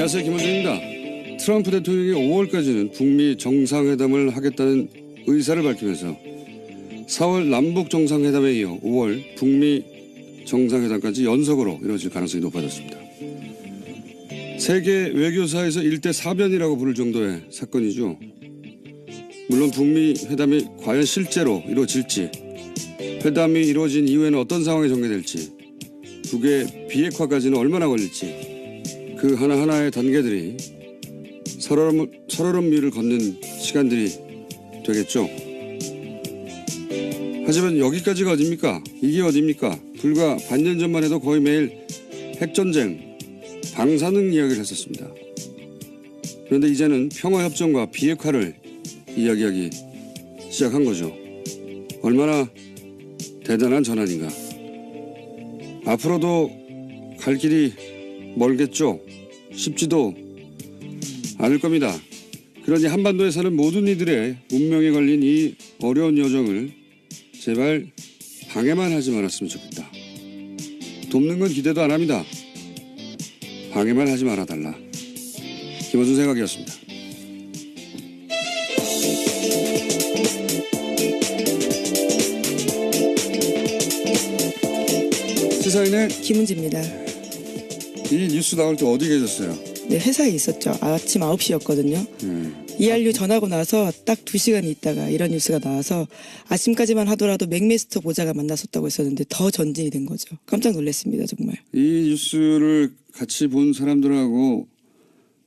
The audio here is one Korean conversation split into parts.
안녕하세요. 김원준입니다. 트럼프 대통령이 5월까지는 북미 정상회담을 하겠다는 의사를 밝히면서 4월 남북 정상회담에 이어 5월 북미 정상회담까지 연속으로 이루어질 가능성이 높아졌습니다. 세계 외교사에서 일대 사변이라고 부를 정도의 사건이죠. 물론 북미 회담이 과연 실제로 이루어질지, 회담이 이루어진 이후에는 어떤 상황이 전개될지, 북의 비핵화까지는 얼마나 걸릴지, 그 하나하나의 단계들이 서러운 미를 걷는 시간들이 되겠죠. 하지만 여기까지가 어딥니까? 이게 어딥니까? 불과 반년 전만 해도 거의 매일 핵전쟁, 방사능 이야기를 했었습니다. 그런데 이제는 평화협정과 비핵화를 이야기하기 시작한 거죠. 얼마나 대단한 전환인가. 앞으로도 갈 길이 멀겠죠. 쉽지도 않을 겁니다. 그러니 한반도에서는 모든 이들의 운명에 걸린 이 어려운 여정을 제발 방해만 하지 말았으면 좋겠다. 돕는 건 기대도 안 합니다. 방해만 하지 말아달라. 김원준 생각이었습니다. 시사인의 김은지입니다. 이 뉴스 나올 때 어디 계셨어요? 네, 회사에 있었죠. 아침 9시였거든요. ERU 전하고 나서 딱 2시간 있다가 이런 뉴스가 나와서 아침까지만 하더라도 맥메스터 보좌가 만났었다고 했었는데 더 전진이 된 거죠. 깜짝 놀랐습니다. 정말. 이 뉴스를 같이 본 사람들하고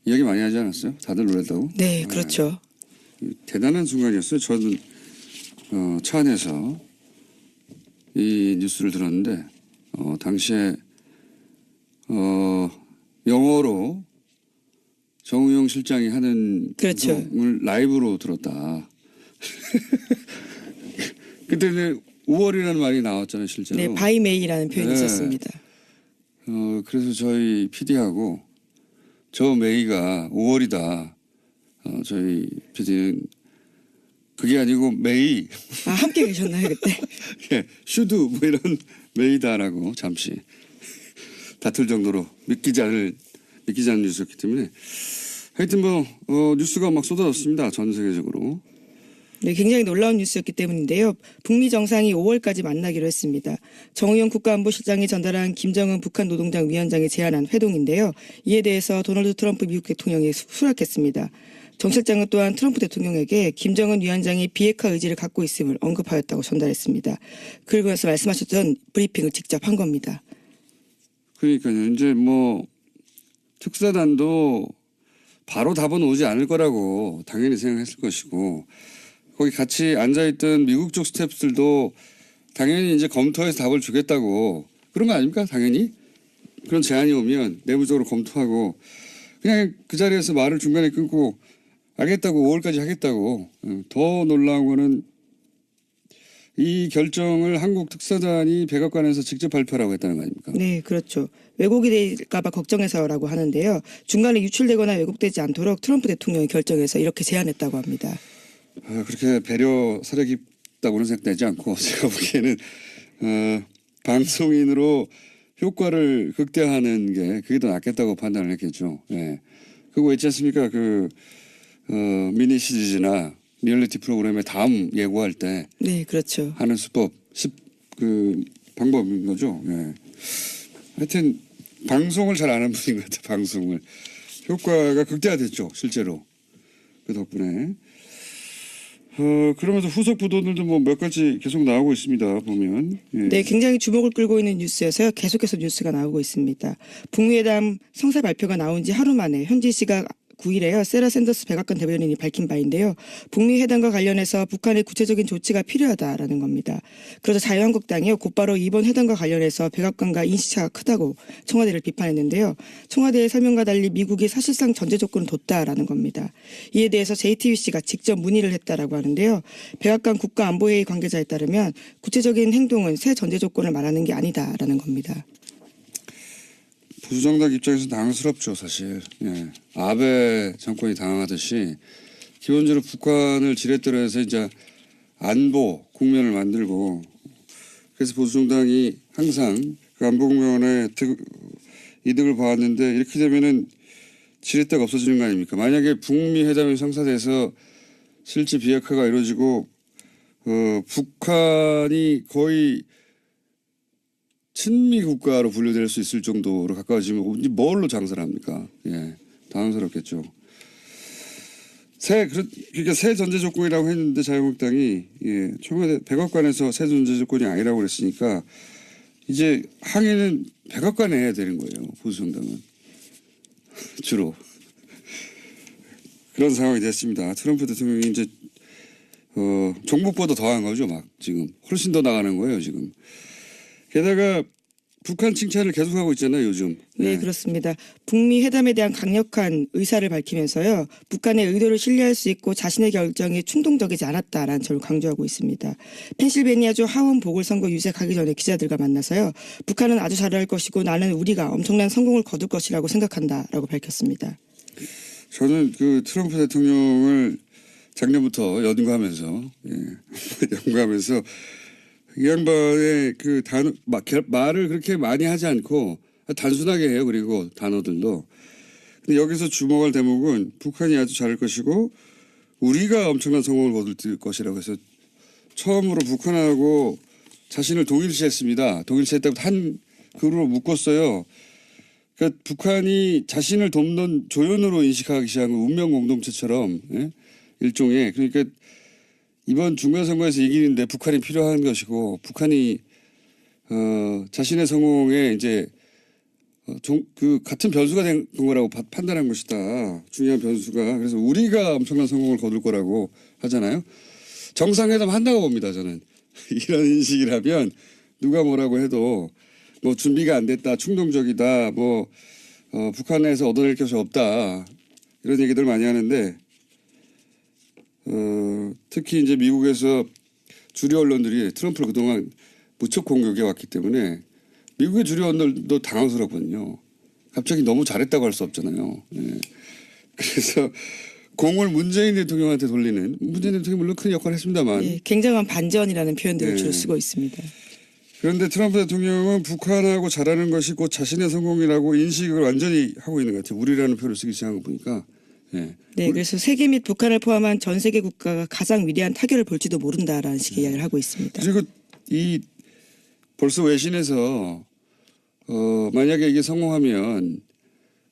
이야기 많이 하지 않았어요? 다들 놀랐다고? 네, 그렇죠. 대단한 순간이었어요. 저는 차 안에서 이 뉴스를 들었는데 당시에 영어로 정우영 실장이 하는 그렇죠. 방송을 라이브로 들었다. 그때 5월이라는 말이 나왔잖아요, 실제로. 네, 바이메이라는 표현이 있었습니다. 그래서 저희 PD하고 저 메이가 5월이다. 저희 PD는 그게 아니고 메이. 아, 함께 계셨나요, 그때? 예, 슈드 뭐 이런 메이다라고 잠시 다툴 정도로 믿기지 않는 뉴스였기 때문에 하여튼 뉴스가 막 쏟아졌습니다. 전 세계적으로. 네, 굉장히 놀라운 뉴스였기 때문인데요. 북미 정상이 5월까지 만나기로 했습니다. 정우영 국가안보실장이 전달한 김정은 북한 노동당 위원장이 제안한 회동인데요. 이에 대해서 도널드 트럼프 미국 대통령이 수락했습니다. 정 실장은 또한 트럼프 대통령에게 김정은 위원장이 비핵화 의지를 갖고 있음을 언급하였다고 전달했습니다. 그리고 나서 말씀하셨던 브리핑을 직접 한 겁니다. 그러니까요. 이제 특사단도 바로 답은 오지 않을 거라고 당연히 생각했을 것이고 거기 같이 앉아있던 미국 쪽 스태프들도 당연히 이제 검토해서 답을 주겠다고 그런 거 아닙니까? 당연히. 그런 제안이 오면 내부적으로 검토하고 그냥 그 자리에서 말을 중간에 끊고 알겠다고 5월까지 하겠다고. 더 놀라운 거는 이 결정을 한국 특사단이 백악관에서 직접 발표하라고 했다는 거 아닙니까? 네, 그렇죠. 왜곡이 될까 봐 걱정해서라고 하는데요. 중간에 유출되거나 왜곡되지 않도록 트럼프 대통령이 결정해서 이렇게 제안했다고 합니다. 그렇게 배려 사려 깊다고는 생각되지 않고 제가 보기에는 방송인으로 효과를 극대화하는 게 그게 더 낫겠다고 판단을 했겠죠. 예. 그거 있지 않습니까? 미니 시리즈나 리얼리티 프로그램에 다음 예고할 때 네, 그렇죠. 하는 수법, 방법인 거죠. 예. 하여튼 방송을 잘 아는 분인 것 같아요. 방송을. 효과가 극대화됐죠. 실제로. 그 덕분에. 그러면서 후속 보도들도 몇 가지 계속 나오고 있습니다. 보면. 예. 네, 굉장히 주목을 끌고 있는 뉴스여서요. 계속해서 뉴스가 나오고 있습니다. 북미회담 성사 발표가 나온 지 하루 만에 현지 시각 9일에요. 세라 샌더스 백악관 대변인이 밝힌 바인데요. 북미 회담과 관련해서 북한의 구체적인 조치가 필요하다라는 겁니다. 그러자 자유한국당이요. 곧바로 이번 회담과 관련해서 백악관과 인식차가 크다고 청와대를 비판했는데요. 청와대의 설명과 달리 미국이 사실상 전제 조건을 뒀다라는 겁니다. 이에 대해서 JTBC가 직접 문의를 했다라고 하는데요. 백악관 국가안보회의 관계자에 따르면 구체적인 행동은 새 전제 조건을 말하는 게 아니다라는 겁니다. 보수정당 입장에서 당황스럽죠, 사실. 예. 아베 정권이 당황하듯이 기본적으로 북한을 지렛대로 해서 이제 안보 국면을 만들고 그래서 보수정당이 항상 그 안보 국면에 이득을 봐왔는데 이렇게 되면은 지렛대가 없어지는 거 아닙니까? 만약에 북미 회담이 성사돼서 실제 비핵화가 이루어지고 북한이 거의 친미 국가로 분류될 수 있을 정도로 가까워지면 뭘로 장사를 합니까? 예, 당황스럽겠죠. 그러니까 새 전제 조건이라고 했는데 자유한국당이 청와대 백악관에서 새 전제 조건이 아니라고 그랬으니까 이제 항의는 백악관에 해야 되는 거예요. 보수정당은 주로 그런 상황이 됐습니다. 트럼프 대통령이 이제 종북보다 더한 거죠. 막 지금 훨씬 더 나가는 거예요. 지금 게다가 북한 칭찬을 계속하고 있잖아요. 요즘. 네, 그렇습니다. 북미 회담에 대한 강력한 의사를 밝히면서요. 북한의 의도를 신뢰할 수 있고 자신의 결정이 충동적이지 않았다라는 점을 강조하고 있습니다. 펜실베니아주 하원 보궐선거 유세가기 전에 기자들과 만나서요. 북한은 아주 잘할 것이고 나는 우리가 엄청난 성공을 거둘 것이라고 생각한다라고 밝혔습니다. 저는 그 트럼프 대통령을 작년부터 연구하면서 연구하면서 이 양반의 그 말을 그렇게 많이 하지 않고 단순하게 해요. 그리고 단어들도. 근데 여기서 주목할 대목은 북한이 아주 잘할 것이고 우리가 엄청난 성공을 거둘 것이라고 해서 처음으로 북한하고 자신을 동일시했습니다. 동일시했다고 한 그룹으로 묶었어요. 그러니까 북한이 자신을 돕는 조연으로 인식하기 시작한 운명 공동체처럼 일종의 그러니까 이번 중간선거에서 이기는데 북한이 필요한 것이고 북한이 자신의 성공에 이제 그 같은 변수가 된 거라고 판단한 것이다. 중요한 변수가. 그래서 우리가 엄청난 성공을 거둘 거라고 하잖아요. 정상회담 한다고 봅니다. 저는. 이런 인식이라면 누가 뭐라고 해도 뭐 준비가 안 됐다. 충동적이다. 뭐 북한에서 얻어낼 것이 없다. 이런 얘기들 많이 하는데 특히 이제 미국에서 주류 언론들이 트럼프를 그동안 무척 공격해 왔기 때문에 미국의 주류 언론도 당황스럽거든요. 갑자기 너무 잘했다고 할 수 없잖아요. 그래서 공을 문재인 대통령한테 돌리는 문재인 대통령이 물론 큰 역할을 했습니다만 네, 굉장한 반전이라는 표현들을 주로 쓰고 있습니다. 그런데 트럼프 대통령은 북한하고 잘하는 것이 곧 자신의 성공이라고 인식을 완전히 하고 있는 것 같아요. 우리라는 표현을 쓰기 시작한 거 보니까. 네, 그래서 세계 및 북한을 포함한 전 세계 국가가 가장 위대한 타결을 볼지도 모른다라는 식의 이야기를 하고 있습니다. 그리고 벌써 외신에서 만약에 이게 성공하면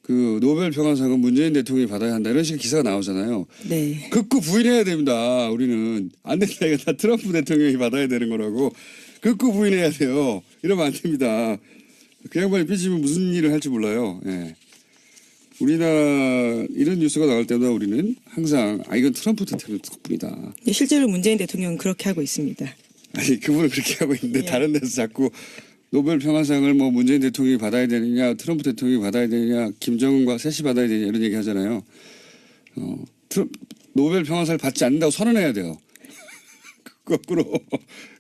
그 노벨 평화상은 문재인 대통령이 받아야 한다 이런 식의 기사가 나오잖아요. 네. 극구 부인해야 됩니다. 우리는 안 된다. 이거 다 트럼프 대통령이 받아야 되는 거라고 극구 부인해야 돼요. 이러면 안 됩니다. 그 양반이 삐지면 무슨 일을 할지 몰라요. 우리나라 이런 뉴스가 나올 때마다 우리는 항상 이건 트럼프 대통령 덕분이다. 네, 실제로 문재인 대통령은 그렇게 하고 있습니다. 아니 그분은 그렇게 하고 있는데 다른 데서 자꾸 노벨 평화상을 뭐 문재인 대통령이 받아야 되느냐 트럼프 대통령이 받아야 되느냐 김정은과 셋이 받아야 되느냐 이런 얘기 하잖아요. 노벨 평화상을 받지 않는다고 선언해야 돼요. 거꾸로.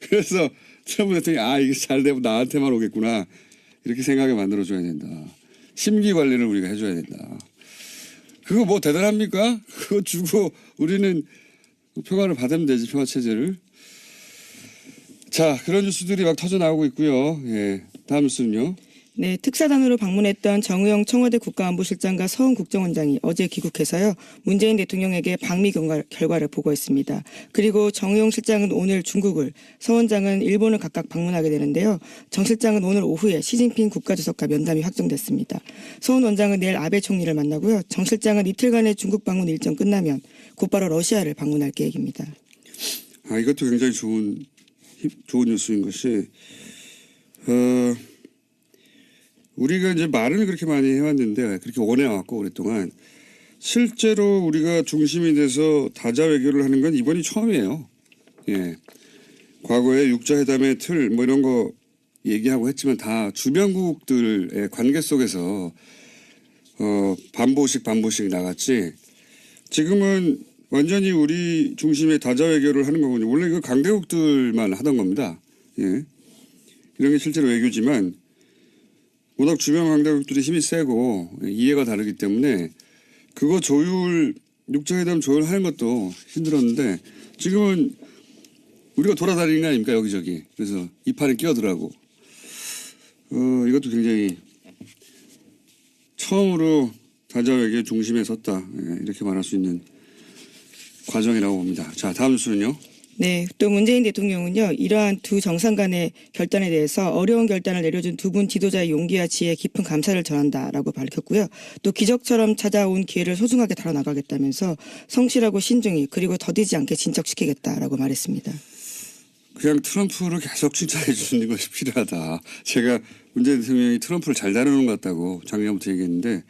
그래서 트럼프 대통령이 이게 잘 되면 나한테만 오겠구나 이렇게 생각하게 만들어줘야 된다. 심기 관리를 우리가 해줘야 된다. 그거 뭐 대단합니까? 그거 주고 우리는 평화를 받으면 되지 평화 체제를. 자, 그런 뉴스들이 막 터져 나오고 있고요. 다음 뉴스는요. 네, 특사단으로 방문했던 정의용 청와대 국가안보실장과 서훈 국정원장이 어제 귀국해서요. 문재인 대통령에게 방미 결과를 보고했습니다. 그리고 정의용 실장은 오늘 중국을, 서 원장은 일본을 각각 방문하게 되는데요. 정 실장은 오늘 오후에 시진핑 국가주석과 면담이 확정됐습니다. 서훈 원장은 내일 아베 총리를 만나고요. 정 실장은 이틀간의 중국 방문 일정 끝나면 곧바로 러시아를 방문할 계획입니다. 이것도 굉장히 좋은 뉴스인 것이 우리가 이제 말을 그렇게 많이 해왔는데 그렇게 원해왔고 오랫동안 실제로 우리가 중심이 돼서 다자 외교를 하는 건 이번이 처음이에요. 과거에 육자회담의 틀 뭐 이런 거 얘기하고 했지만 다 주변국들의 관계 속에서 반보씩 반보씩 나갔지 지금은 완전히 우리 중심의 다자 외교를 하는 거군요. 원래 그 강대국들만 하던 겁니다. 이런 게 실제로 외교지만 워낙 주변 강대국들이 힘이 세고 이해가 다르기 때문에 그거 육자회담 조율하는 것도 힘들었는데 지금은 우리가 돌아다니는 거 아닙니까 여기저기. 그래서 이 판에 끼어들라고. 이것도 굉장히 처음으로 가정에게 중심에 섰다. 예, 이렇게 말할 수 있는 과정이라고 봅니다. 자, 다음 뉴스는요. 네, 또 문재인 대통령은요, 이러한 두 정상 간의 결단에 대해서 어려운 결단을 내려준 두 분 지도자의 용기와 지혜에 깊은 감사를 전한다라고 밝혔고요. 또 기적처럼 찾아온 기회를 소중하게 다뤄나가겠다면서 성실하고 신중히 그리고 더디지 않게 진척시키겠다라고 말했습니다. 그냥 트럼프를 계속 칭찬해 주는 것이 필요하다. 제가 문재인 대통령이 트럼프를 잘 다루는 것 같다고 작년부터 얘기했는데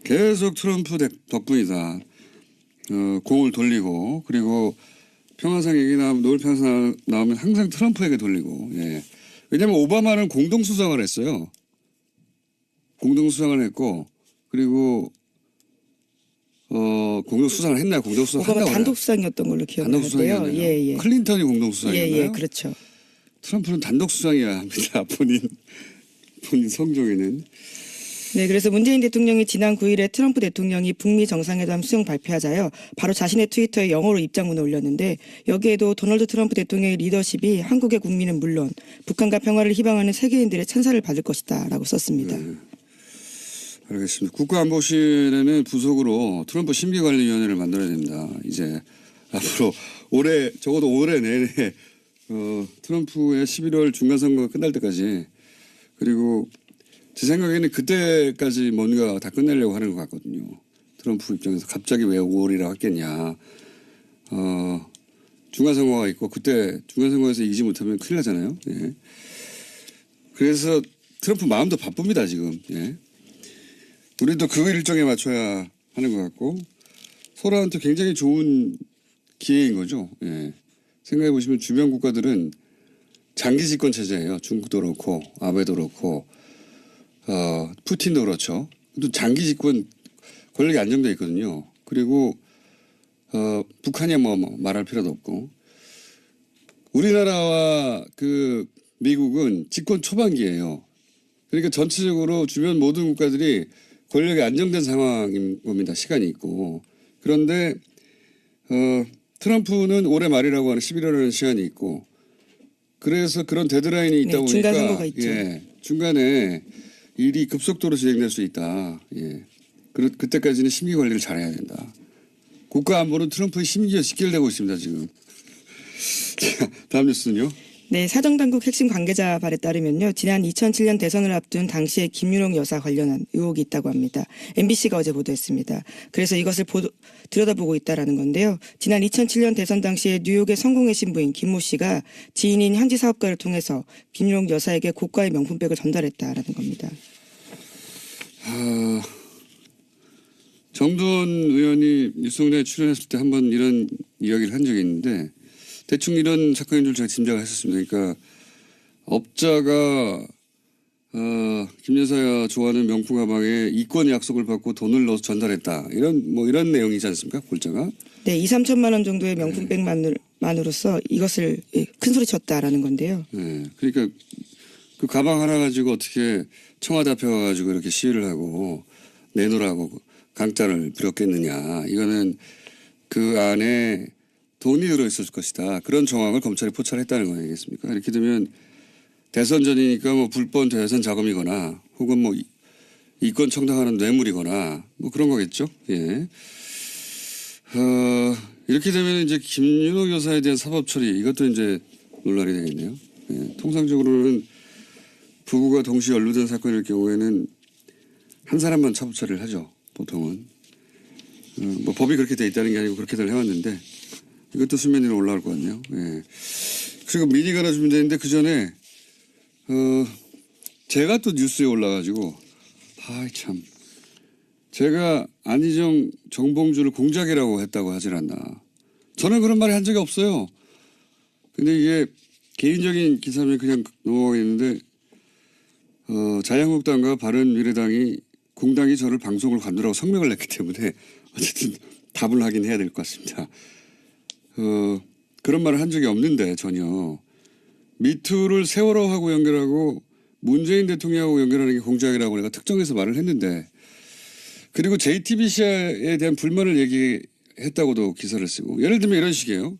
계속 트럼프 덕분이다. 공을 돌리고 그리고 평화상 얘기 나오면 노벨 평화상 나오면 항상 트럼프에게 돌리고 예. 왜냐하면 오바마는 공동수상을 했어요. 공동수상을 했고 그리고 공동수상을 했나요? 공동수상 오바마 한다고 단독 수상이었던 걸로 기억하는데요. 단독 예, 예. 클린턴이 공동수상이었나요? 예, 예, 그렇죠. 트럼프는 단독 수상이어야 합니다. 본인 성적에는. 네, 그래서 문재인 대통령이 지난 9일에 트럼프 대통령이 북미 정상회담 수용 발표하자요. 바로 자신의 트위터에 영어로 입장문을 올렸는데 여기에도 도널드 트럼프 대통령의 리더십이 한국의 국민은 물론 북한과 평화를 희망하는 세계인들의 찬사를 받을 것이다라고 썼습니다. 네. 알겠습니다. 국가안보실에는 부속으로 트럼프 심기관리위원회를 만들어야 됩니다. 이제 앞으로 적어도 올해 내내 트럼프의 11월 중간선거가 끝날 때까지 그리고 제 생각에는 그때까지 뭔가 다 끝내려고 하는 것 같거든요. 트럼프 입장에서 갑자기 왜 5월이라고 했겠냐. 중간선거가 있고 그때 중간선거에서 이기지 못하면 큰일 나잖아요. 예. 그래서 트럼프 마음도 바쁩니다 지금. 예. 우리도 그 일정에 맞춰야 하는 것 같고 서로한테 굉장히 좋은 기회인 거죠. 예. 생각해 보시면 주변 국가들은 장기 집권 체제예요. 중국도 그렇고 아베도 그렇고 푸틴도 그렇죠. 또 장기 집권 권력이 안정돼 있거든요. 그리고 북한이야 뭐 말할 필요도 없고 우리나라와 그 미국은 집권 초반기예요. 그러니까 전체적으로 주변 모든 국가들이 권력이 안정된 상황인 겁니다. 시간이 있고. 그런데 트럼프는 올해 말이라고 하는 11월에는 시간이 있고 그래서 그런 데드라인이 있다 보니까 중간 선거가 있죠. 예, 중간에 일이 급속도로 진행될 수 있다. 예. 그때까지는 심기 관리를 잘해야 된다. 국가안보는 트럼프의 심기에 직결되고 있습니다. 지금. 자, 다음 뉴스는요. 네, 사정당국 핵심 관계자 말에 따르면요. 지난 2007년 대선을 앞둔 당시의 김윤옥 여사 관련한 의혹이 있다고 합니다. MBC가 어제 보도했습니다. 그래서 이것을 들여다보고 있다라는 건데요. 지난 2007년 대선 당시에 뉴욕의 성공회 신부인 김모 씨가 지인인 현지 사업가를 통해서 김윤옥 여사에게 고가의 명품백을 전달했다라는 겁니다. 정두원 의원이 뉴스공장에 출연했을 때 한번 이런 이야기를 한 적이 있는데 대충 이런 사건인 줄 제가 짐작을 했었습니다. 그러니까 업자가 김 여사가 좋아하는 명품 가방에 이권 약속을 받고 돈을 넣어서 전달했다. 이런 내용이지 않습니까? 골자가. 네, 2, 3천만 원 정도의 명품백만으로서 이것을 큰 소리 쳤다라는 건데요. 네, 그러니까 그 가방 하나 가지고 어떻게 청와대 앞에 가가지고 이렇게 시위를 하고 내놓으라고 강짜를 부렸겠느냐. 이거는 그 안에 돈이 들어있을 것이다. 그런 정황을 검찰이 포착했다는 거 아니겠습니까? 이렇게 되면 대선 전이니까 뭐 불법 대선 자금이거나 혹은 뭐 이권 청탁하는 뇌물이거나 뭐 그런 거겠죠. 예. 이렇게 되면 이제 김윤옥 여사에 대한 사법 처리 이것도 이제 논란이 되겠네요. 예. 통상적으로는 부부가 동시에 연루된 사건일 경우에는 한 사람만 사법 처리를 하죠. 보통은. 뭐 법이 그렇게 돼 있다는 게 아니고 그렇게들 해왔는데 이것도 수면 위로 올라올 것 같네요. 예. 그리고 미니가 하나 준비되는데 그 전에 제가 또 뉴스에 올라가지고 참 제가 안희정 정봉주를 공작이라고 했다고 하질 않나. 저는 그런 말을 한 적이 없어요. 근데 이게 개인적인 기사면 그냥 넘어가겠는데 자유한국당과 바른미래당이 공당이 저를 방송을 관두라고 성명을 냈기 때문에 어쨌든 답을 하긴 해야 될 것 같습니다. 그런 말을 한 적이 없는데 전혀 미투를 세월호하고 연결하고 문재인 대통령하고 연결하는 게 공작이라고 내가 특정해서 말을 했는데 그리고 JTBC에 대한 불만을 얘기했다고도 기사를 쓰고 예를 들면 이런 식이에요.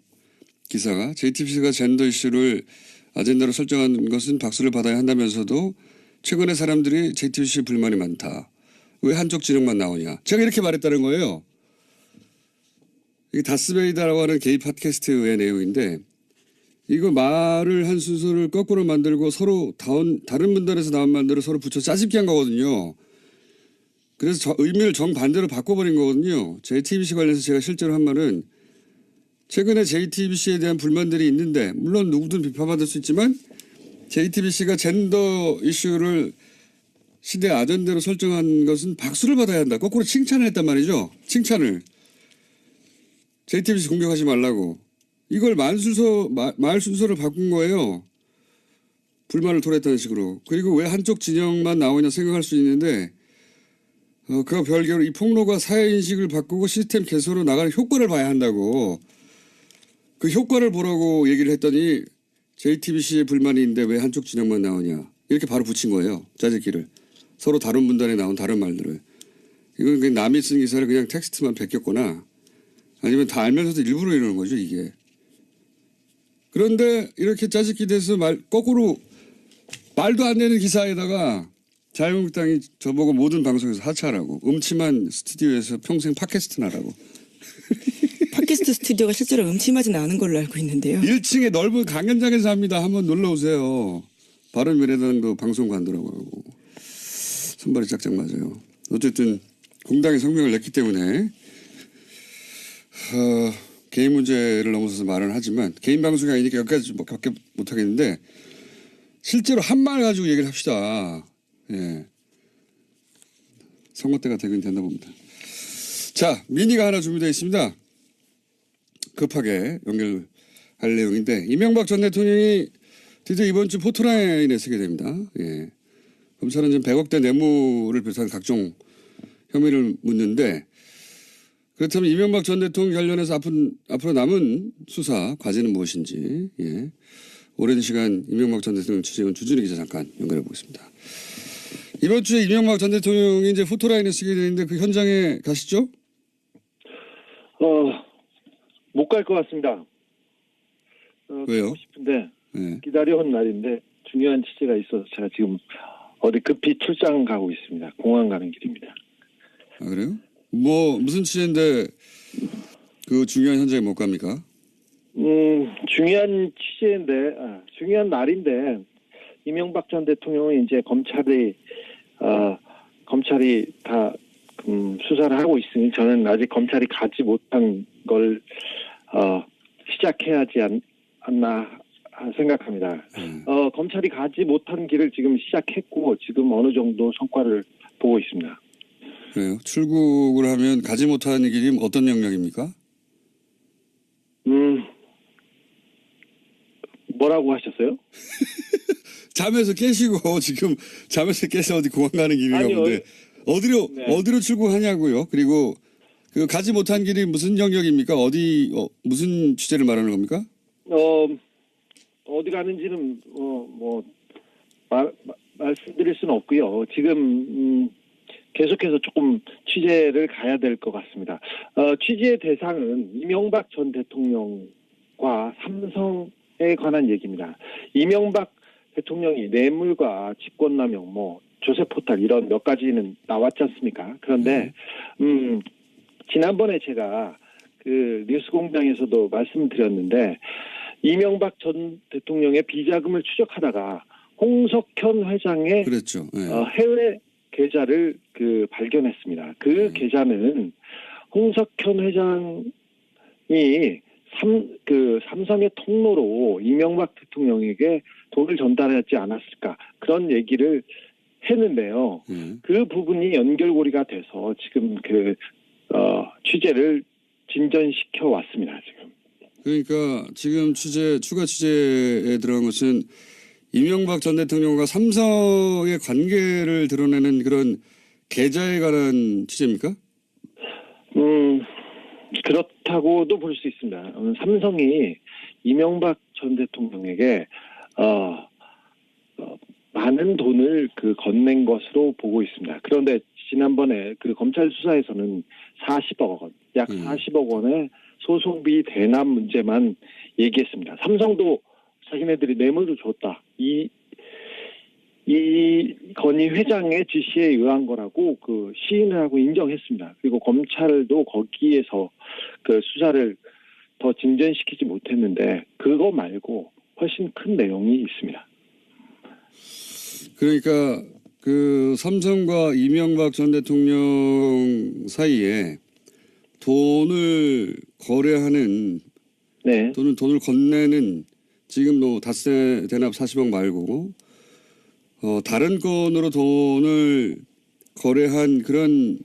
기사가 JTBC가 젠더 이슈를 아젠다로 설정한 것은 박수를 받아야 한다면서도 최근에 사람들이 JTBC 불만이 많다. 왜 한쪽 진영만 나오냐. 제가 이렇게 말했다는 거예요. 이게 다스베이다라고 하는 게이 팟캐스트의 내용인데 이거 말을 한 순서를 거꾸로 만들고 서로 다른 분단에서 나온 말들을 서로 붙여 짜집기 한 거거든요. 그래서 의미를 정반대로 바꿔버린 거거든요. JTBC 관련해서 제가 실제로 한 말은 최근에 JTBC에 대한 불만들이 있는데 물론 누구든 비판받을 수 있지만 JTBC가 젠더 이슈를 시대 아전대로 설정한 것은 박수를 받아야 한다. 거꾸로 칭찬을 했단 말이죠. 칭찬을. JTBC 공격하지 말라고. 이걸 말 순서를 바꾼 거예요. 불만을 토로했다는 식으로. 그리고 왜 한쪽 진영만 나오냐 생각할 수 있는데 그와 별개로 이 폭로가 사회인식을 바꾸고 시스템 개선으로 나가는 효과를 봐야 한다고. 그 효과를 보라고 얘기를 했더니 JTBC의 불만이 있는데 왜 한쪽 진영만 나오냐. 이렇게 바로 붙인 거예요. 짜집기를. 서로 다른 분단에 나온 다른 말들을. 이건 그냥 남이 쓴 기사를 그냥 텍스트만 베꼈거나 아니면 다 알면서도 일부러 이러는 거죠, 이게. 그런데 이렇게 짜집기 돼서 거꾸로 말도 안 되는 기사에다가 자유한국당이 저보고 모든 방송에서 하차하라고. 음침한 스튜디오에서 평생 팟캐스트나 하라고. 팟캐스트 스튜디오가 실제로 음침하진 않은 걸로 알고 있는데요. 1층에 넓은 강연장에서 합니다. 한번 놀러 오세요. 바른미래당도 방송 관두라고 하고. 손발이 짝짝 맞아요. 어쨌든 공당이 성명을 냈기 때문에 개인 문제를 넘어서서 말은 하지만 개인 방송이 아니니까 여기까지밖에 못하겠는데 실제로 한 말 가지고 얘기를 합시다. 예. 선거 때가 되긴 된다 봅니다. 자, 미니가 하나 준비되어 있습니다. 급하게 연결할 내용인데 이명박 전 대통령이 드디어 이번 주 포토라인에 서게 됩니다. 예. 검찰은 지금 100억대 뇌물을 비롯한 각종 혐의를 묻는데 그렇다면 이명박 전 대통령 관련해서 앞으로 남은 수사 과제는 무엇인지 오랜 시간 이명박 전 대통령 취재원 주준희 기자 잠깐 연결해 보겠습니다. 이번 주에 이명박 전 대통령이 이제 포토라인에 서게 되는데 그 현장에 가시죠? 못 갈 것 같습니다. 왜요? 가고 싶은데 네. 기다려온 날인데 중요한 취재가 있어서 제가 지금 어디 급히 출장 가고 있습니다. 공항 가는 길입니다. 아 그래요? 무슨 취재인데 그 중요한 현장에 못 갑니까? 중요한 취재인데 중요한 날인데 이명박 전 대통령은 이제 검찰이 다 수사를 하고 있으니 저는 아직 검찰이 가지 못한 걸 시작해야 하지 않나 생각합니다. 검찰이 가지 못한 길을 지금 시작했고 지금 어느 정도 성과를 보고 있습니다. 그래요? 출국을 하면 가지 못하는 길이 어떤 영역입니까? 뭐라고 하셨어요? 잠에서 깨시고 지금 잠에서 깨서 어디 공항 가는 길인가 본데 어디로 출국하냐고요? 그리고 그 가지 못한 길이 무슨 영역입니까? 무슨 취재를 말하는 겁니까? 어디 가는지는 말씀드릴 수는 없고요. 지금 계속해서 조금 취재를 가야 될 것 같습니다. 취재 대상은 이명박 전 대통령과 삼성에 관한 얘기입니다. 이명박 대통령이 뇌물과 직권남용, 조세포탈 이런 몇 가지는 나왔지 않습니까? 그런데 지난번에 제가 그 뉴스공장에서도 말씀드렸는데 이명박 전 대통령의 비자금을 추적하다가 홍석현 회장의 그랬죠. 네. 해외 계좌를 발견했습니다. 그 계좌는 홍석현 회장이 삼성의 통로로 이명박 대통령에게 돈을 전달하지 않았을까 그런 얘기를 했는데요. 그 부분이 연결고리가 돼서 지금 취재를 진전시켜 왔습니다. 지금. 그러니까 지금 추가 취재에 들어간 것은 이명박 전 대통령과 삼성의 관계를 드러내는 그런 계좌에 관한 취재입니까? 그렇다고도 볼 수 있습니다. 삼성이 이명박 전 대통령에게 많은 돈을 건넨 것으로 보고 있습니다. 그런데 지난번에 검찰 수사에서는 40억 원, 약 40억 원의 소송비 대납 문제만 얘기했습니다. 삼성도 자기네들이 뇌물을 줬다. 이건희 회장의 지시에 의한 거라고 그 시인을 하고 인정했습니다. 그리고 검찰도 거기에서 그 수사를 더 진전시키지 못했는데 그거 말고 훨씬 큰 내용이 있습니다. 그러니까 그 삼성과 이명박 전 대통령 사이에 돈을 거래하는 네, 또는 돈을 건네는 지금 뭐 다세 대납 40억 말고 다른 건으로 돈을 거래한 그런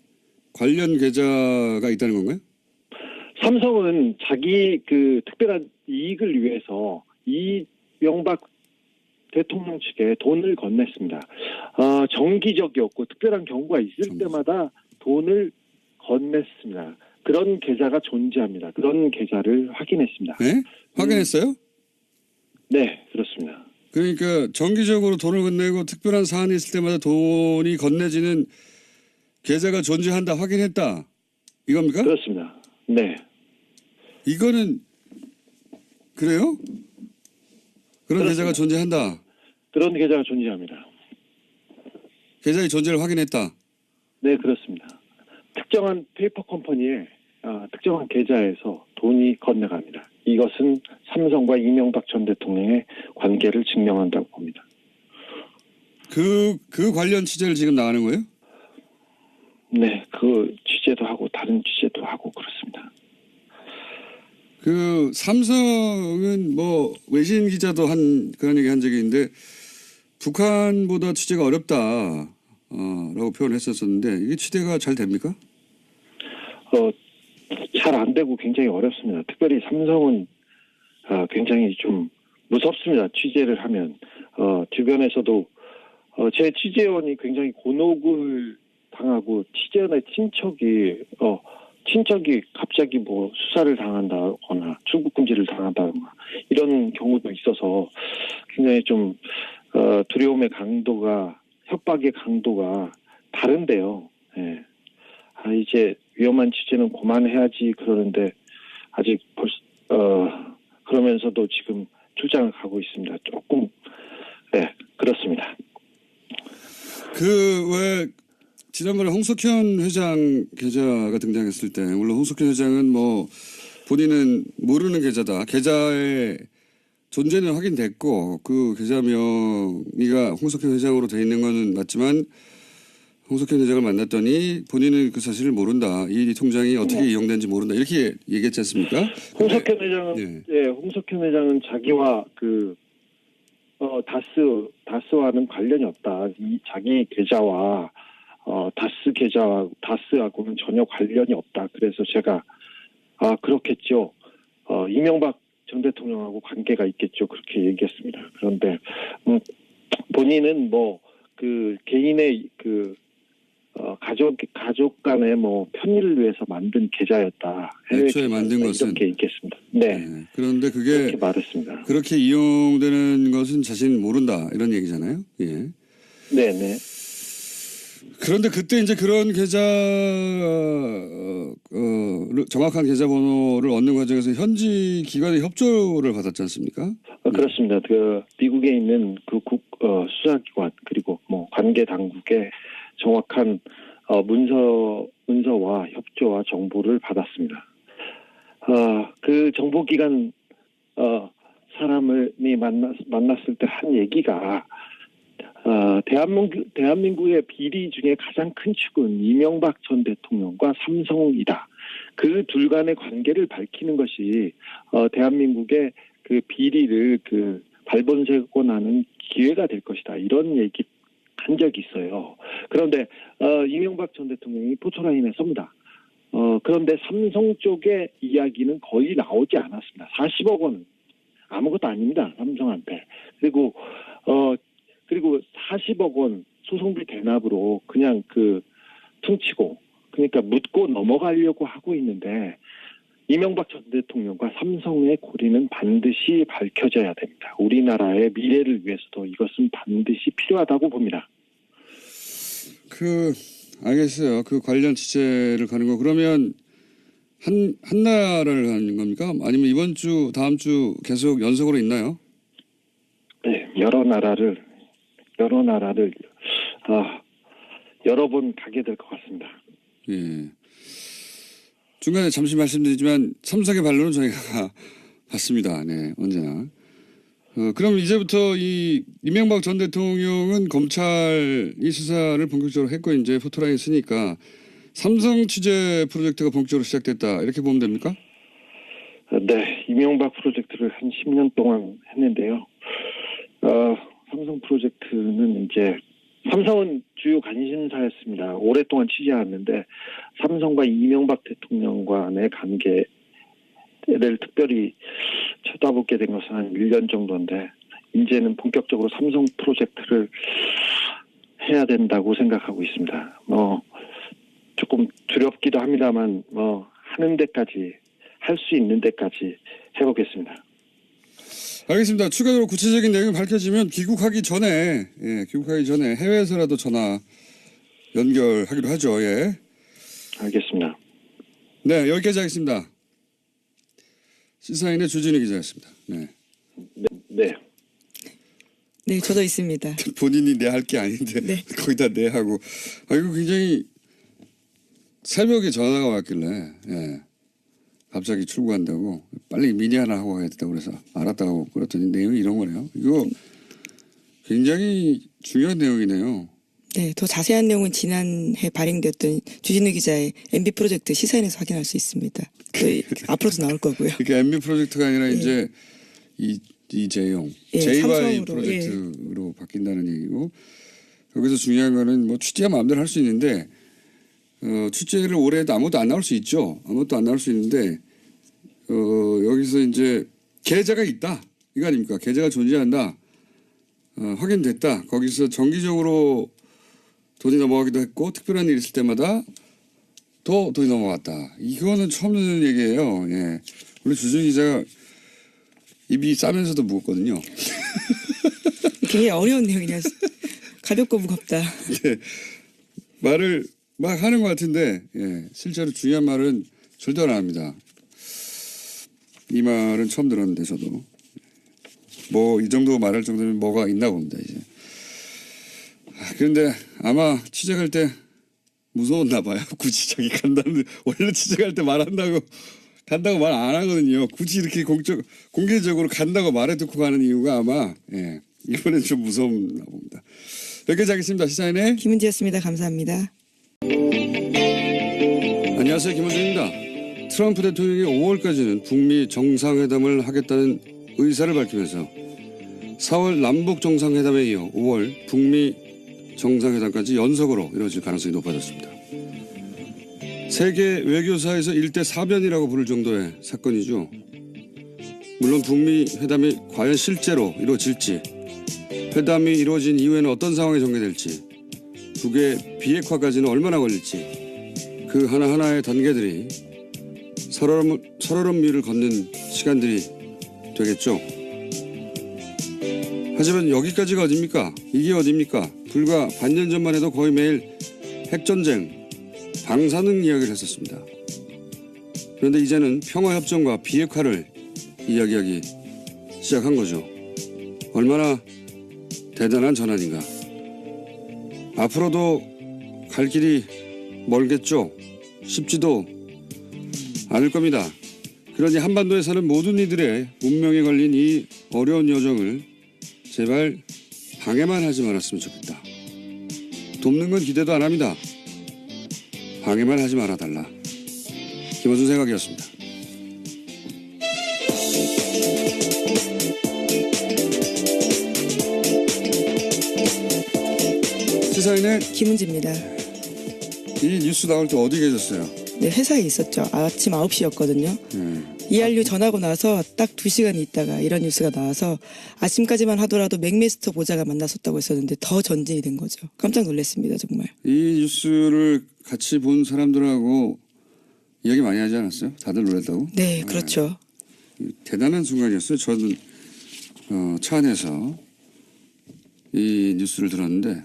관련 계좌가 있다는 건가요? 삼성은 자기 그 특별한 이익을 위해서 이명박 대통령 측에 돈을 건넸습니다. 정기적이었고 특별한 경우가 있을 때마다 돈을 건넸습니다. 그런 계좌가 존재합니다. 그런 계좌를 확인했습니다. 네? 확인했어요? 네, 그렇습니다. 그러니까 정기적으로 돈을 건네고 특별한 사안이 있을 때마다 돈이 건네지는 계좌가 존재한다, 확인했다. 이겁니까? 그렇습니다. 네, 이거는 그래요? 그런 그렇습니다. 계좌가 존재한다. 그런 계좌가 존재합니다. 계좌의 존재를 확인했다. 네, 그렇습니다. 특정한 페이퍼 컴퍼니의 특정한 계좌에서 돈이 건너갑니다. 이것은 삼성과 이명박 전 대통령의 관계를 증명한다고 봅니다. 그 관련 취재를 지금 나가는 거예요? 네, 그 취재도 하고 다른 취재도 하고 그렇습니다. 그 삼성은 뭐 외신 기자도 그런 얘기 한 적이 있는데 북한보다 취재가 어렵다 라고 표현했었는데 이게 취재가 잘 됩니까? 잘 안 되고 굉장히 어렵습니다. 특별히 삼성은 굉장히 좀 무섭습니다. 취재를 하면 주변에서도 제 취재원이 굉장히 곤혹을 당하고 취재원의 친척이 갑자기 뭐 수사를 당한다거나 출국 금지를 당한다거나 이런 경우도 있어서 굉장히 좀 두려움의 강도가 협박의 강도가 다른데요. 예. 이제 위험한 취재는 그만해야지 그러는데 아직 그러면서도 지금 출장을 가고 있습니다. 조금 그렇습니다. 왜 지난번에 홍석현 회장 계좌가 등장했을 때 물론 홍석현 회장은 뭐 본인은 모르는 계좌다. 계좌의 존재는 확인됐고 그 계좌 명의가 홍석현 회장으로 돼 있는 거는 맞지만 홍석현 회장을 만났더니 본인은 그 사실을 모른다. 이 통장이 어떻게 이용되는지 모른다. 이렇게 얘기했지 않습니까? 홍석현 회장은 홍석현 회장은 자기와 그 다스와는 관련이 없다. 이 자기 계좌와 다스하고는 전혀 관련이 없다. 그래서 제가 그렇겠죠. 이명박 전 대통령하고 관계가 있겠죠. 그렇게 얘기했습니다. 그런데 본인은 뭐 그 개인의 그 가족 간의 뭐 편의를 위해서 만든 계좌였다. 애초에 만든 것은 이렇게 얘기했습니다. 네. 그런데 그게 그렇게 말했습니다. 그렇게 이용되는 것은 자신 모른다 이런 얘기잖아요. 예. 네네. 그런데 그때 이제 그런 계좌 정확한 계좌번호를 얻는 과정에서 현지 기관의 협조를 받았지 않습니까? 그렇습니다. 그 미국에 있는 그 수사기관 그리고 뭐 관계 당국의 정확한 문서와 협조와 정보를 받았습니다. 그 정보기관 사람을 만났을 때 한 얘기가 대한민국의 비리 중에 가장 큰 축은 이명박 전 대통령과 삼성이다. 그 둘 간의 관계를 밝히는 것이 대한민국의 그 비리를 그 발본색고 나는 기회가 될 것이다. 이런 얘기 한 적이 있어요. 그런데 이명박 전 대통령이 포토라인에 섭니다. 그런데 삼성 쪽의 이야기는 거의 나오지 않았습니다. 40억 원 아무것도 아닙니다. 삼성한테. 그리고 40억 원 소송비 대납으로 그냥 퉁치고 그러니까 묻고 넘어가려고 하고 있는데 이명박 전 대통령과 삼성의 고리는 반드시 밝혀져야 됩니다. 우리나라의 미래를 위해서도 이것은 반드시 필요하다고 봅니다. 알겠어요. 그 관련 취재를 가는 거 그러면 한 나라를 가는 겁니까? 아니면 이번 주 다음 주 계속 연속으로 있나요? 네, 여러 나라를 여러 나라를 여러 번 가게 될 것 같습니다. 예. 중간에 잠시 말씀드리지만 삼성의 반론은 저희가 봤습니다. 네, 언제나. 그럼 이제부터 이 이명박 전 대통령은 검찰이 수사를 본격적으로 했고 이제 포토라인 쓰니까 삼성 취재 프로젝트가 본격적으로 시작됐다 이렇게 보면 됩니까? 네, 이명박 프로젝트를 한 10년 동안 했는데요. 삼성 프로젝트는 이제 삼성은 주요 관심사였습니다. 오랫동안 취재했는데 삼성과 이명박 대통령 간의 관계를 특별히 쳐다보게 된 것은 한 1년 정도인데 이제는 본격적으로 삼성 프로젝트를 해야 된다고 생각하고 있습니다. 조금 두렵기도 합니다만 하는 데까지 할 수 있는 데까지 해보겠습니다. 알겠습니다. 추가적으로 구체적인 내용이 밝혀지면 귀국하기 전에 해외에서라도 전화 연결하기로 하죠. 예. 알겠습니다. 네, 여기까지 하겠습니다. 시사인의 주진우 기자였습니다. 네. 네. 네, 저도 있습니다. 본인이 내 할 게 아닌데 네. 거기다 내 하고 이거 굉장히 새벽에 전화가 왔길래 예. 갑자기 출국한다고 빨리 미니 하나 하고 가야 된다고 그래서 알았다고 그랬더니 내용이 이런 거네요. 이거 굉장히 중요한 내용이네요. 네, 더 자세한 내용은 지난해 발행됐던 주진우 기자의 MB 프로젝트 시사인에서 확인할 수 있습니다. 앞으로도 나올 거고요. 그러니까 MB 프로젝트가 아니라 이제 이재용 JY 삼성으로, 프로젝트로 바뀐다는 얘기고 여기서 중요한 거는 뭐 취재가 마음대로 할 수 있는데 취재를 오래 해도 아무것도 안 나올 수 있죠. 아무것도 안 나올 수 있는데 여기서 이제 계좌가 있다 이거 아닙니까? 계좌가 존재한다. 확인됐다. 거기서 정기적으로 돈이 넘어가기도 했고 특별한 일 있을 때마다 또 돈이 넘어갔다. 이거는 처음 듣는 얘기예요. 예. 우리 주준 기자가 입이 싸면서도 무겁거든요. 굉장히 어려운 내용이네요. 가볍고 무겁다. 예. 말을 막 하는 것 같은데 예. 실제로 중요한 말은 절대 안 합니다. 이 말은 처음 들었는데 저도 뭐 이 정도 말할 정도면 뭐가 있나 봅니다 이제. 그런데 아마 취재 갈 때 무서웠나 봐요. 굳이 자기 간다는 원래 취재 갈 때 말한다고 간다고 말 안 하거든요. 굳이 이렇게 공개적으로 간다고 말해놓고 가는 이유가 아마 예, 이번엔 좀 무서웠나 봅니다. 여기까지 하겠습니다. 시사인의 김은지였습니다. 감사합니다. 안녕하세요. 김원준입니다. 트럼프 대통령이 5월까지는 북미 정상회담을 하겠다는 의사를 밝히면서 4월 남북 정상회담에 이어 5월 북미 정상회담까지 연속으로 이루어질 가능성이 높아졌습니다. 세계 외교사에서 일대 사변이라고 부를 정도의 사건이죠. 물론 북미 회담이 과연 실제로 이루어질지, 회담이 이루어진 이후에는 어떤 상황이 전개될지, 북의 비핵화까지는 얼마나 걸릴지 그 하나하나의 단계들이 서러운 미를 걷는 시간들이 되겠죠. 하지만 여기까지가 어딥니까? 이게 어딥니까? 불과 반년 전만 해도 거의 매일 핵전쟁, 방사능 이야기를 했었습니다. 그런데 이제는 평화협정과 비핵화를 이야기하기 시작한 거죠. 얼마나 대단한 전환인가. 앞으로도 갈 길이 멀겠죠. 쉽지도 않을 겁니다. 그러니 한반도에 사는 모든 이들의 운명에 걸린 이 어려운 여정을 제발 방해만 하지 말았으면 좋겠다. 돕는 건 기대도 안 합니다. 방해만 하지 말아달라. 김어준 생각이었습니다. 시사인의 김은지입니다. 이 뉴스 나올 때 어디 계셨어요? 네, 회사에 있었죠. 아침 9시였거든요. 이한류 전하고 나서 딱 2시간 있다가 이런 뉴스가 나와서 아침까지만 하더라도 맥메스터 보좌가 만났었다고 했었는데 더 전진이 된 거죠. 깜짝 놀랐습니다. 정말. 이 뉴스를 같이 본 사람들하고 이야기 많이 하지 않았어요? 다들 놀랐다고? 네, 그렇죠. 대단한 순간이었어요. 저는 차 안에서 이 뉴스를 들었는데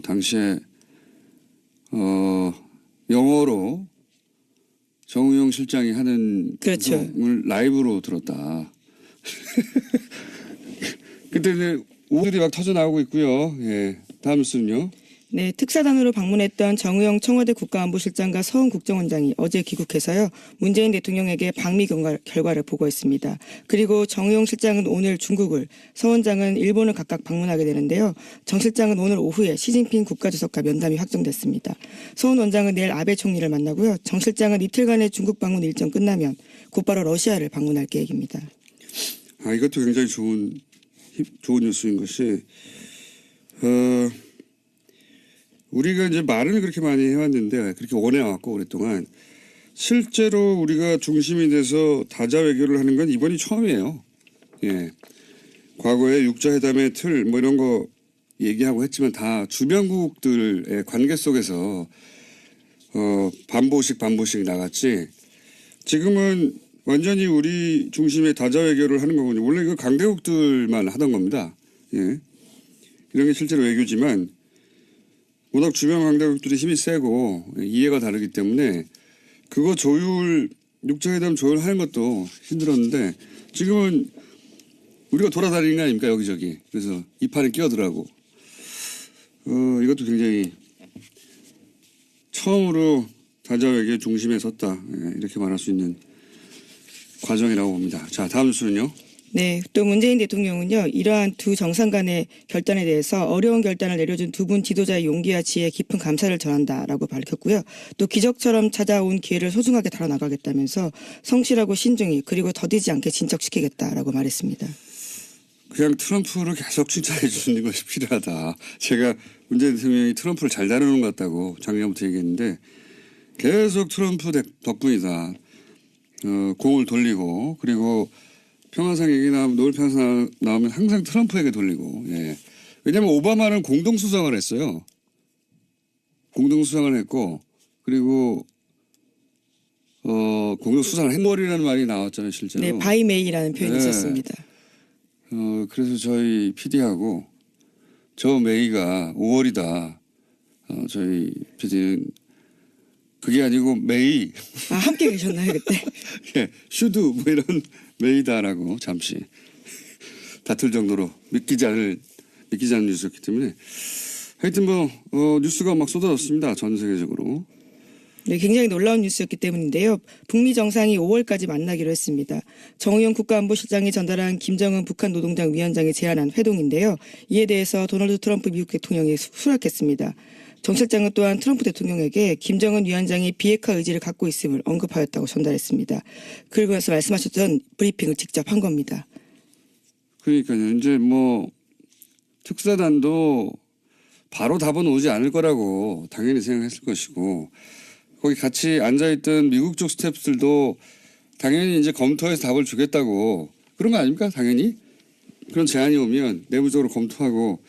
당시에 영어로 정우영 실장이 하는 그렇죠. 방송을 라이브로 들었다. 그때 오들이 막 터져 나오고 있고요. 예. 다음 뉴스는요. 네, 특사단으로 방문했던 정의용 청와대 국가안보실장과 서훈 국정원장이 어제 귀국해서요. 문재인 대통령에게 방미 결과를 보고했습니다. 그리고 정의용 실장은 오늘 중국을, 서 원장은 일본을 각각 방문하게 되는데요. 정 실장은 오늘 오후에 시진핑 국가주석과 면담이 확정됐습니다. 서훈 원장은 내일 아베 총리를 만나고요. 정 실장은 이틀간의 중국 방문 일정 끝나면 곧바로 러시아를 방문할 계획입니다. 이것도 굉장히 좋은 뉴스인 것이 우리가 이제 말을 그렇게 많이 해왔는데 그렇게 원해왔고 오랫동안 실제로 우리가 중심이 돼서 다자 외교를 하는 건 이번이 처음이에요. 예. 과거에 육자회담의 틀 뭐 이런 거 얘기하고 했지만 다 주변국들의 관계 속에서 반보씩 나갔지. 지금은 완전히 우리 중심의 다자 외교를 하는 거군요. 원래 그 강대국들만 하던 겁니다. 예. 이런 게 실제로 외교지만 워낙 주변 강대국들이 힘이 세고 이해가 다르기 때문에 그거 육자회담 조율하는 것도 힘들었는데 지금은 우리가 돌아다니는 거 아닙니까 여기저기. 그래서 이 판에 끼어들라고. 이것도 굉장히 처음으로 다자 외교 중심에 섰다. 예, 이렇게 말할 수 있는 과정이라고 봅니다. 자, 다음 뉴스는요. 네, 또 문재인 대통령은요. 이러한 두 정상 간의 결단에 대해서 어려운 결단을 내려준 두 분 지도자의 용기와 지혜에 깊은 감사를 전한다라고 밝혔고요. 또 기적처럼 찾아온 기회를 소중하게 다뤄나가겠다면서 성실하고 신중히 그리고 더디지 않게 진척시키겠다라고 말했습니다. 그냥 트럼프를 계속 칭찬해 주는 것이 필요하다. 제가 문재인 대통령이 트럼프를 잘 다루는 것 같다고 작년부터 얘기했는데 계속 트럼프 덕분이다. 공을 돌리고 그리고 평화상 얘기 나오면 노벨 평화상 나오면 항상 트럼프에게 돌리고. 예. 왜냐하면 오바마는 공동수상을 했어요. 공동수상을 했고 그리고 공동수상을 해머리라는 말이 나왔잖아요 실제로. 네, 바이메이라는 표현이 있었습니다. 그래서 저희 PD하고 저 메이가 5월이다. 저희 PD는 그게 아니고 메이. 함께 계셨나요 그때? 예, 슈드 뭐 이런 메이다라고 잠시 다툴 정도로 믿기지 않는 뉴스였기 때문에 하여튼 뉴스가 막 쏟아졌습니다. 전 세계적으로. 네, 굉장히 놀라운 뉴스였기 때문인데요. 북미 정상이 5월까지 만나기로 했습니다. 정의용 국가안보실장이 전달한 김정은 북한 노동당 위원장이 제안한 회동인데요. 이에 대해서 도널드 트럼프 미국 대통령이 수락했습니다. 정 실장은 또한 트럼프 대통령에게 김정은 위원장이 비핵화 의지를 갖고 있음을 언급하였다고 전달했습니다. 그리고 나서 말씀하셨던 브리핑을 직접 한 겁니다. 그러니까요. 이제 특사단도 바로 답은 오지 않을 거라고 당연히 생각했을 것이고 거기 같이 앉아있던 미국 쪽 스태프들도 당연히 이제 검토해서 답을 주겠다고 그런 거 아닙니까? 당연히. 그런 제안이 오면 내부적으로 검토하고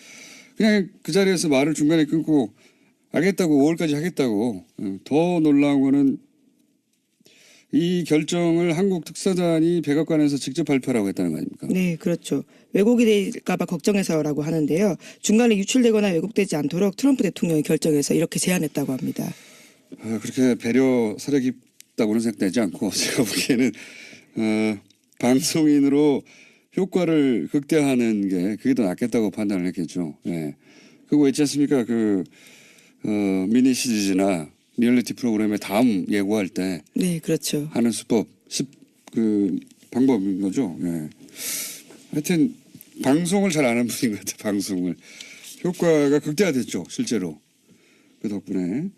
그냥 그 자리에서 말을 중간에 끊고 알겠다고 5월까지 하겠다고. 더 놀라운 거는 이 결정을 한국 특사단이 백악관에서 직접 발표하라고 했다는 거 아닙니까? 네, 그렇죠. 왜곡이 될까 봐 걱정해서라고 하는데요. 중간에 유출되거나 왜곡되지 않도록 트럼프 대통령이 결정해서 이렇게 제안했다고 합니다. 그렇게 배려 사려 깊다고는 생각되지 않고 제가 보기에는 방송인으로 효과를 극대화하는 게 그게 더 낫겠다고 판단을 했겠죠. 예. 그거 있지 않습니까? 미니 시리즈나 리얼리티 프로그램에 다음 예고할 때 네, 그렇죠. 하는 수법, 방법인 거죠. 예. 하여튼 방송을 잘 아는 분인 것 같아요. 방송을. 효과가 극대화됐죠. 실제로. 그 덕분에.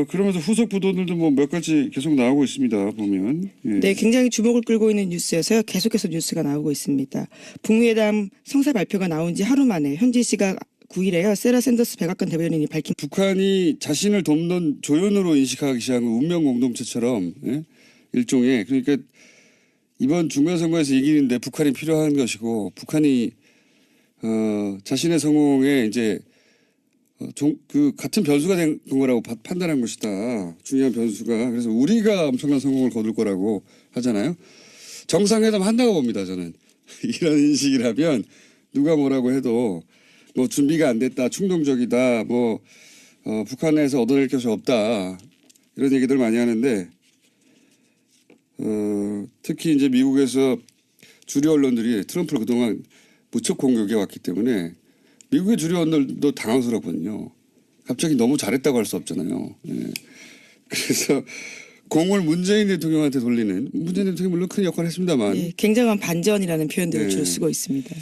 그러면서 후속 보도들도 몇 가지 계속 나오고 있습니다. 보면. 예. 네, 굉장히 주목을 끌고 있는 뉴스여서요. 계속해서 뉴스가 나오고 있습니다. 북미회담 성사 발표가 나온 지 하루 만에 현지 시각 9일에요. 세라 샌더스 백악관 대변인이 밝힌 북한이 자신을 돕는 조연으로 인식하기 시작한 운명 공동체처럼 예? 일종의 그러니까 이번 중간선거에서 이기는데 북한이 필요한 것이고 북한이 자신의 성공에 이제 같은 변수가 된 거라고 판단한 것이다. 중요한 변수가. 그래서 우리가 엄청난 성공을 거둘 거라고 하잖아요. 정상회담 한다고 봅니다. 저는. 이런 인식이라면 누가 뭐라고 해도 준비가 안 됐다. 충동적이다. 북한에서 얻어낼 것이 없다. 이런 얘기들 많이 하는데 특히 이제 미국에서 주류 언론들이 트럼프를 그동안 무척 공격해 왔기 때문에 미국의 주류 언론도 당황스럽거든요. 갑자기 너무 잘했다고 할 수 없잖아요. 예. 그래서 공을 문재인 대통령한테 돌리는, 문재인 대통령이 물론 큰 역할을 했습니다만 예, 굉장한 반전이라는 표현들을 네. 주로 쓰고 있습니다.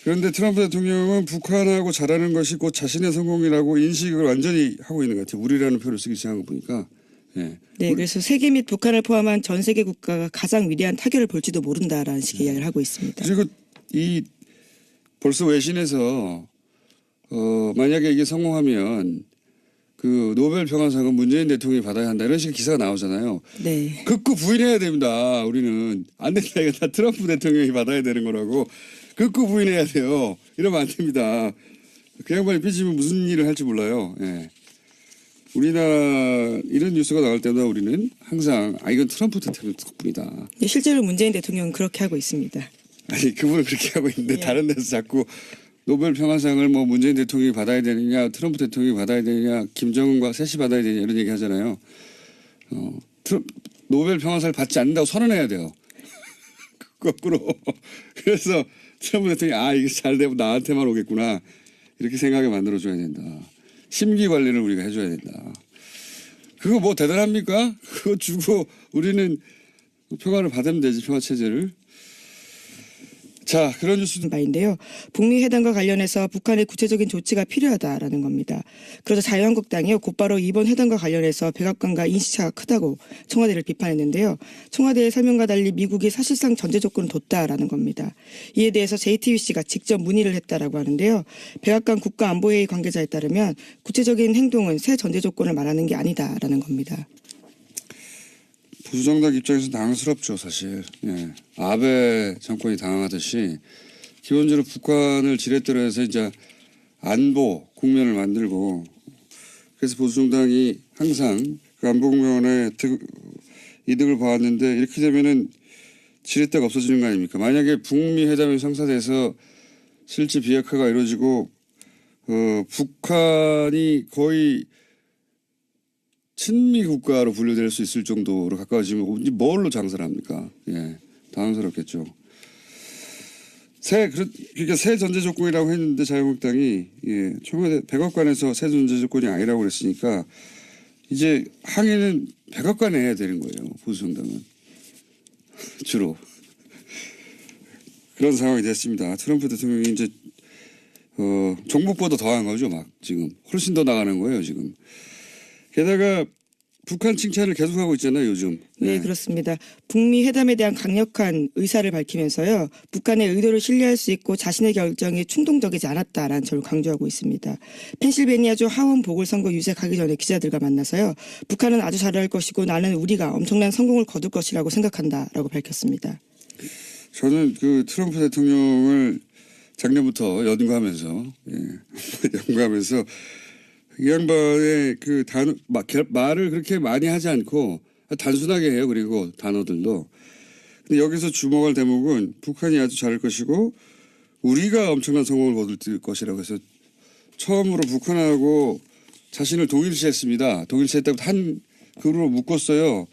그런데 트럼프 대통령은 북한하고 잘하는 것이 곧 자신의 성공이라고 인식을 완전히 하고 있는 것 같아요. 우리라는 표를 쓰기 시작한 거 보니까. 예. 네, 그래서 세계 및 북한을 포함한 전 세계 국가가 가장 위대한 타결을 볼지도 모른다라는 식의 이야기를 하고 있습니다. 그리고 이 벌써 외신에서 만약에 이게 성공하면 그 노벨 평화상은 문재인 대통령이 받아야 한다 이런 식의 기사가 나오잖아요. 네. 극구 부인해야 됩니다. 우리는 안 된다. 이거 다 트럼프 대통령이 받아야 되는 거라고 극구 부인해야 돼요. 이러면 안 됩니다. 그 양반이 삐지면 무슨 일을 할지 몰라요. 예. 우리나라 이런 뉴스가 나올 때마다 우리는 항상 이건 트럼프 대통령 덕분이다. 네, 실제로 문재인 대통령은 그렇게 하고 있습니다. 아니 그분은 그렇게 하고 있는데 예. 다른 데서 자꾸 노벨 평화상을 뭐 문재인 대통령이 받아야 되느냐, 트럼프 대통령이 받아야 되느냐, 김정은과 셋이 받아야 되느냐 이런 얘기 하잖아요. 노벨 평화상을 받지 않는다고 선언해야 돼요. 거꾸로. 그래서 트럼프 대통령이 이게 잘 되면 나한테만 오겠구나 이렇게 생각하게 만들어줘야 된다. 심기 관리를 우리가 해줘야 된다. 그거 뭐 대단합니까? 그거 주고 우리는 평화를 받으면 되지, 평화 체제를. 자, 그런 뉴스도 바인데요. 북미 회담과 관련해서 북한의 구체적인 조치가 필요하다라는 겁니다. 그래서 자유한국당이요 곧바로 이번 회담과 관련해서 백악관과 인시차가 크다고 청와대를 비판했는데요. 청와대의 설명과 달리 미국이 사실상 전제 조건을 뒀다라는 겁니다. 이에 대해서 JTBC가 직접 문의를 했다라고 하는데요. 백악관 국가안보회의 관계자에 따르면 구체적인 행동은 새 전제 조건을 말하는 게 아니다라는 겁니다. 보수정당 입장에서 당황스럽죠, 사실. 예. 아베 정권이 당황하듯이 기본적으로 북한을 지렛대로 해서 이제 안보 국면을 만들고 그래서 보수정당이 항상 그 안보 국면에 이득을 봐왔는데 이렇게 되면은 지렛대가 없어지는 거 아닙니까? 만약에 북미 회담이 성사돼서 실제 비핵화가 이루어지고 북한이 거의 친미 국가로 분류될 수 있을 정도로 가까워지면 이제 뭘로 장사를 합니까? 예, 당황스럽겠죠. 그러니까 새 전제 조건이라고 했는데 자유한국당이 청와대 백악관에서 새 전제 조건이 아니라고 그랬으니까 이제 항의는 백악관에 해야 되는 거예요. 보수정당은 주로 그런 상황이 됐습니다. 트럼프 대통령이 이제 종북보다 더한 거죠, 막 지금 훨씬 더 나가는 거예요, 지금. 게다가 북한 칭찬을 계속하고 있잖아요, 요즘. 네, 그렇습니다. 북미 회담에 대한 강력한 의사를 밝히면서요. 북한의 의도를 신뢰할 수 있고 자신의 결정이 충동적이지 않았다라는 점을 강조하고 있습니다. 펜실베니아주 하원 보궐선거 유세 가기 전에 기자들과 만나서요. 북한은 아주 잘할 것이고 나는 우리가 엄청난 성공을 거둘 것이라고 생각한다라고 밝혔습니다. 저는 그 트럼프 대통령을 작년부터 연구하면서 연구하면서 이 양반의 그 말을 그렇게 많이 하지 않고 단순하게 해요. 그리고 단어들도. 근데 여기서 주목할 대목은 북한이 아주 잘할 것이고 우리가 엄청난 성공을 거둘 것이라고 해서 처음으로 북한하고 자신을 동일시했습니다. 동일시했다고 한 그룹으로 묶었어요.